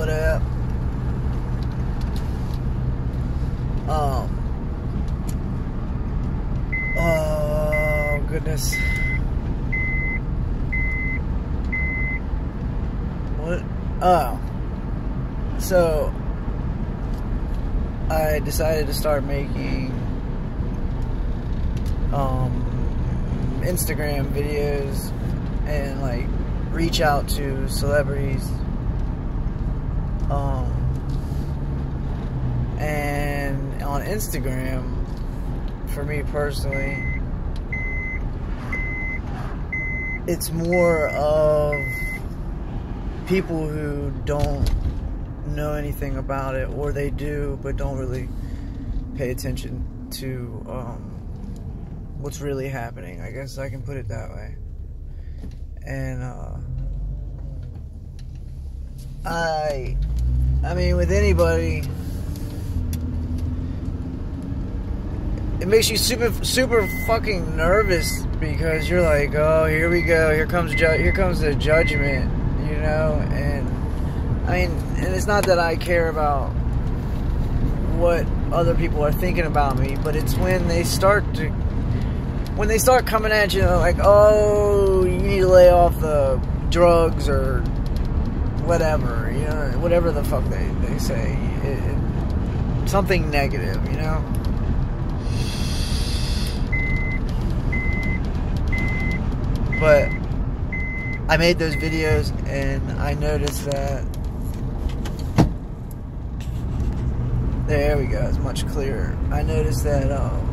what up? Oh, goodness. What? Oh. So, I decided to start making Instagram videos and like reach out to celebrities, and on Instagram, for me personally, it's more of people who don't know anything about it, or they do but don't really pay attention to what's really happening. I guess I can put it that way. And I mean, with anybody, it makes you super fucking nervous, because you're like, oh, here we go, here comes the judgment, you know. And I mean, and it's not that I care about what other people are thinking about me, but it's when they start coming at you like, oh, you need to lay off the drugs or whatever, you know, whatever the fuck they say, something negative, you know. But I made those videos and I noticed that, there we go, it's much clearer. I noticed that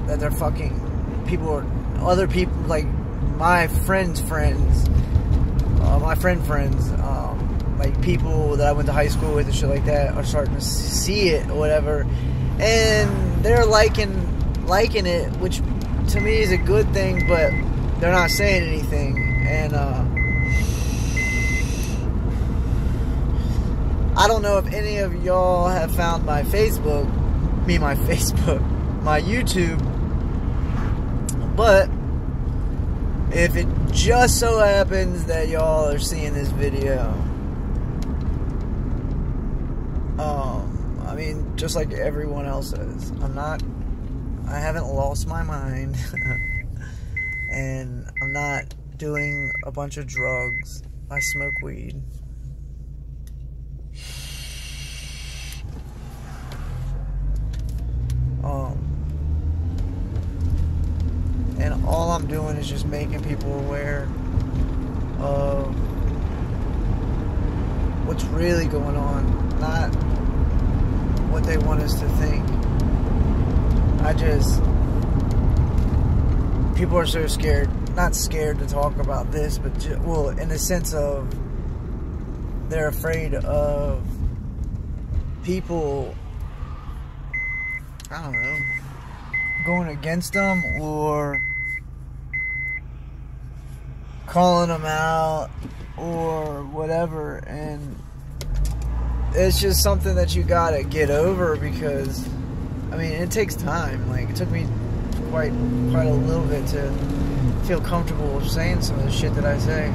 that they're fucking other people, like my friends, like people that I went to high school with and shit like that, are starting to see it or whatever, and they're liking it, which to me is a good thing, but they're not saying anything. And I don't know if any of y'all have found my YouTube, but if it just so happens that y'all are seeing this video, I mean, just like everyone else is, I haven't lost my mind, and I'm not doing a bunch of drugs. I smoke weed. And all I'm doing is just making people aware of what's really going on, not what they want us to think. People are so scared, not scared to talk about this, but well, in the sense of they're afraid of people, I don't know, going against them or calling them out or whatever. And it's just something that you gotta get over, because I mean, it takes time. Like, it took me quite a little bit to feel comfortable saying some of the shit that I say,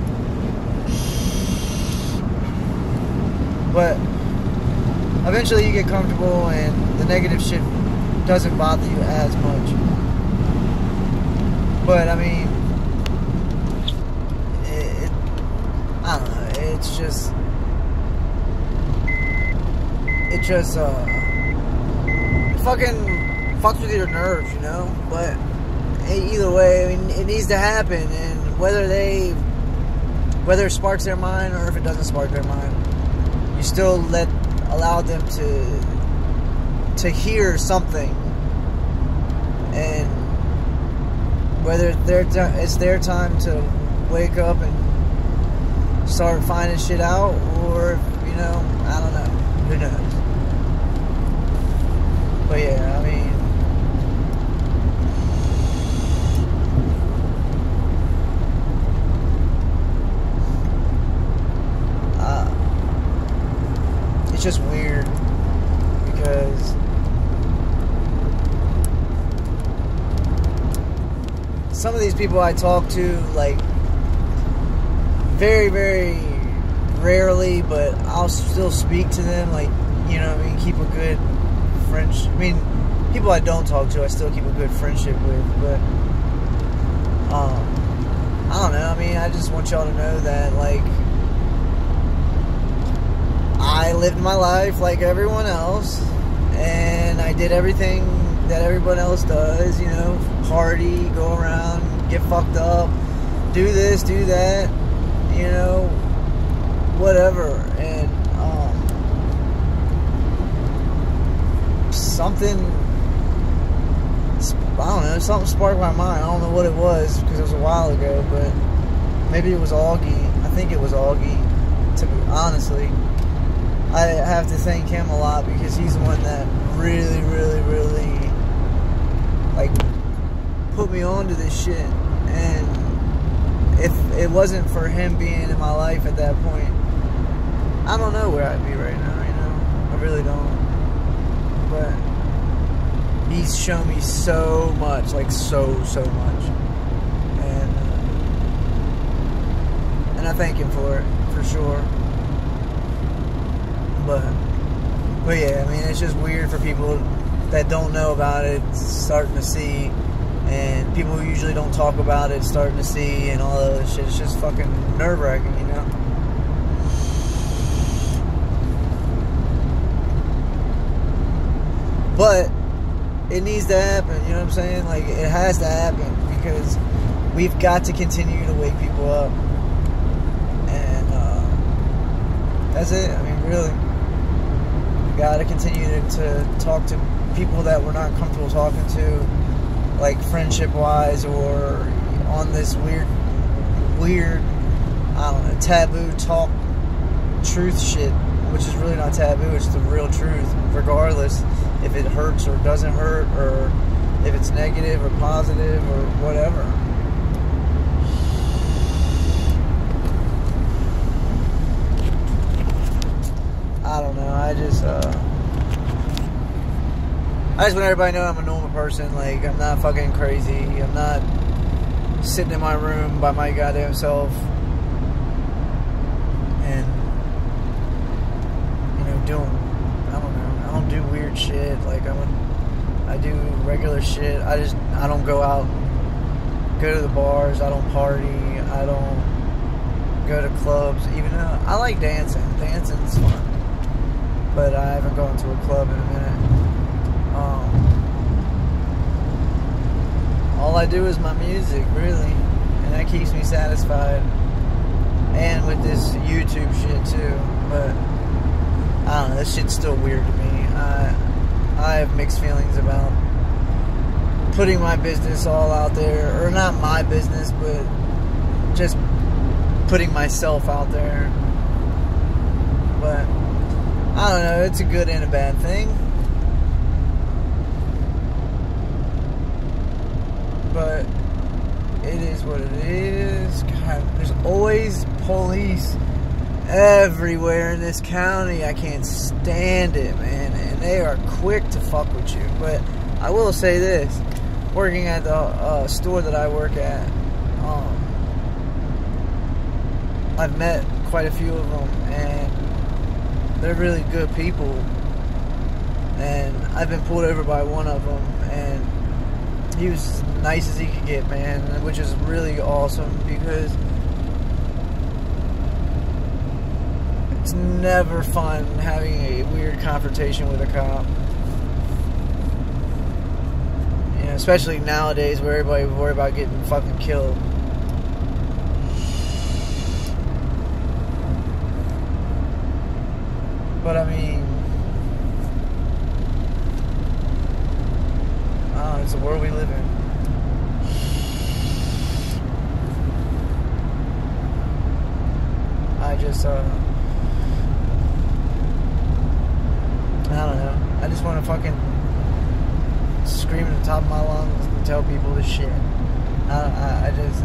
but eventually you get comfortable and the negative shit doesn't bother you as much. But I mean, I don't know, it just fucking fucks with your nerves, you know. But either way, I mean, it needs to happen, and whether it sparks their mind or if it doesn't spark their mind, you still allow them to hear something. And whether it's their time to wake up and start finding shit out, or, you know, I don't know, who knows. But yeah, I mean, it's just weird, because some of these people I talk to, like, very, very rarely, but I'll still speak to them, like, you know what I mean, keep a good friendship. I mean, people I don't talk to, I still keep a good friendship with, but, I don't know, I mean, I just want y'all to know that, like, I lived my life like everyone else, and I did everything that everyone else does, you know, party, go around, get fucked up, do this, do that, you know, whatever, and, something, I don't know, something sparked my mind. I don't know what it was, because it was a while ago, but maybe it was Augie. I think it was Augie, to be honestly. I have to thank him a lot, because he's the one that really, like, put me on to this shit. And if it wasn't for him being in my life at that point, I don't know where I'd be right now, you know? I really don't. But he's shown me so much, like so much. And I thank him for it, for sure. But yeah, I mean, it's just weird for people that don't know about it starting to see, and people who usually don't talk about it starting to see, and all that shit. It's just fucking nerve-wracking, you know? But it needs to happen, you know what I'm saying? Like, it has to happen, because we've got to continue to wake people up. And that's it. I mean, really. We got to continue to talk to people that we're not comfortable talking to, like friendship-wise, or on this weird, I don't know, taboo talk truth shit, which is really not taboo, it's the real truth, regardless if it hurts or doesn't hurt, or if it's negative or positive or whatever. I don't know, I just want everybody to know I'm a normal person. Like, I'm not fucking crazy. I'm not sitting in my room by my goddamn self and, you know, doing, I don't know, I don't do weird shit. Like, I do regular shit. I don't go out, go to the bars. I don't party. I don't go to clubs, even though I like dancing. Dancing's fun. But I haven't gone to a club in a minute. All I do is my music, really, and that keeps me satisfied. And with this YouTube shit too, but I don't know, this shit's still weird to me. I have mixed feelings about putting my business all out there, or not my business, but just putting myself out there. But I don't know, it's a good and a bad thing. But it is what it is. God, there's always police everywhere in this county. I can't stand it, man. And they are quick to fuck with you. But I will say this. Working at the store that I work at, I've met quite a few of them, and they're really good people. And I've been pulled over by one of them, and he was as nice as he could get, man, which is really awesome, because it's never fun having a weird confrontation with a cop. You know, especially nowadays where everybody worry about getting fucking killed. But I mean, it's the world we live in. I just, I don't know. I just want to fucking scream at the top of my lungs and tell people this shit. That's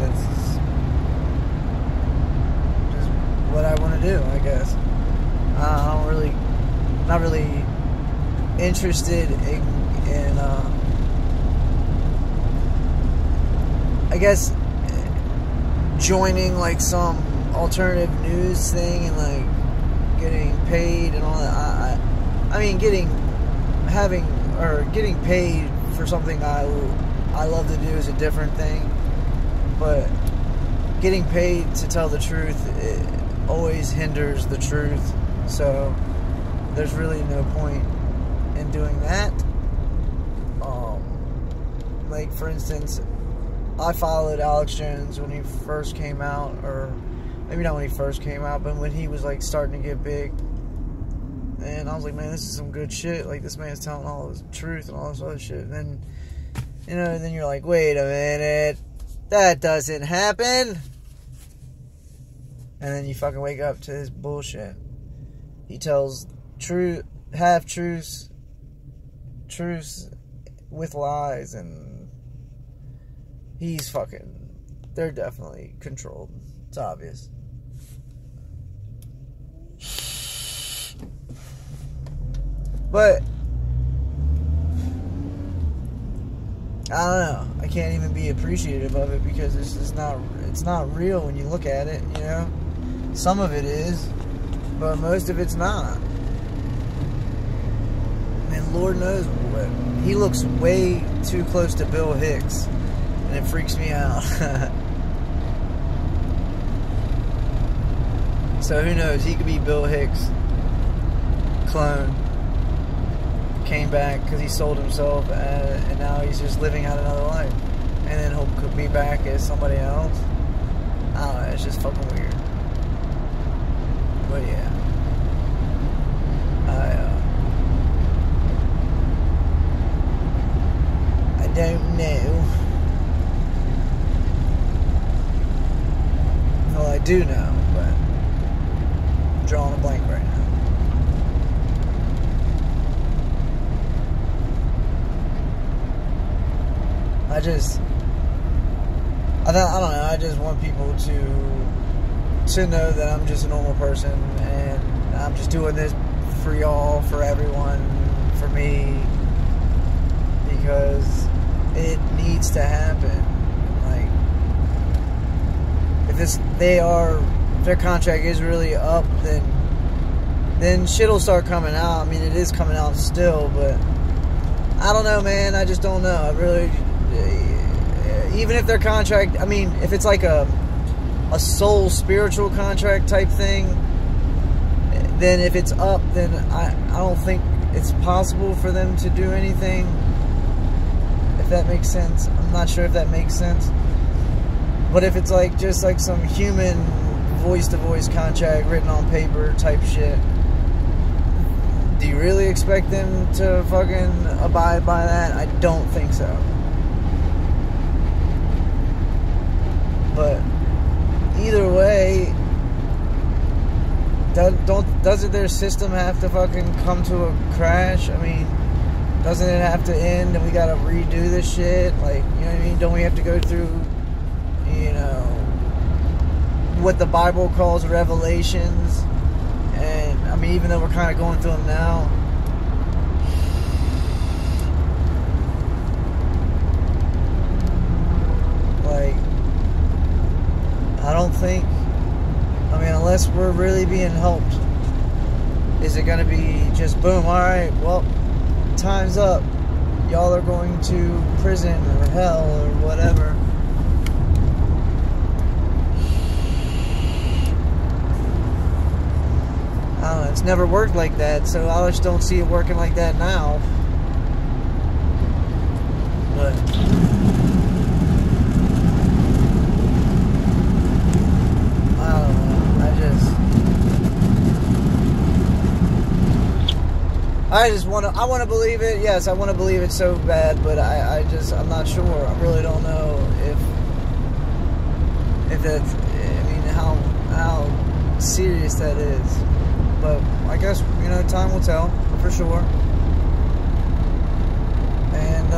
just what I want to do, I guess. Not really interested in I guess joining like some alternative news thing and like getting paid and all that. I mean, getting paid for something I love to do is a different thing. But getting paid to tell the truth, it always hinders the truth. So there's really no point in doing that. Like, for instance, I followed Alex Jones when he first came out, or maybe not when he first came out, but when he was like starting to get big. And I was like, man, this is some good shit. Like, this man's telling all the truth and all this other shit. And then, you know, then you're like, wait a minute, that doesn't happen. And then you fucking wake up to his bullshit. He tells half-truths, truths with lies, and they're definitely controlled. It's obvious. But I don't know. I can't even be appreciative of it because it's not real when you look at it, you know? Some of it is, but most of it's not. And Lord knows what. He looks way too close to Bill Hicks, and it freaks me out. So who knows? He could be Bill Hicks' clone. Came back because he sold himself, and now he's just living out another life. And then he'll be back as somebody else. I don't know. It's just fucking weird. But yeah, I don't know. Well, I do know, but I'm drawing a blank right now. I don't know. I just want people to know that I'm just a normal person, and I'm just doing this for y'all, for everyone, for me, because it needs to happen. Like, if their contract is really up, then shit'll start coming out. I mean, it is coming out still, but I don't know, man. I just don't know. I really, even if their contract, I mean, if it's like a soul spiritual contract type thing, then if it's up, then I don't think it's possible for them to do anything, if that makes sense. I'm not sure if that makes sense. But if it's like just like some human voice-to-voice contract written on paper type shit, do you really expect them to fucking abide by that? I don't think so. But either way, doesn't their system have to fucking come to a crash? I mean, doesn't it have to end and we gotta redo this shit? Like, you know what I mean? Don't we have to go through, you know, what the Bible calls revelations? And I mean, even though we're kind of going through them now, like, I don't think, I mean, unless we're really being helped, is it going to be just boom, alright, well, time's up, y'all are going to prison or hell or whatever. I don't know, it's never worked like that, so I just don't see it working like that now. But I want to believe it. Yes, I want to believe it so bad, but I'm not sure. I really don't know if that's, I mean, how serious that is. But I guess, you know, time will tell for sure. And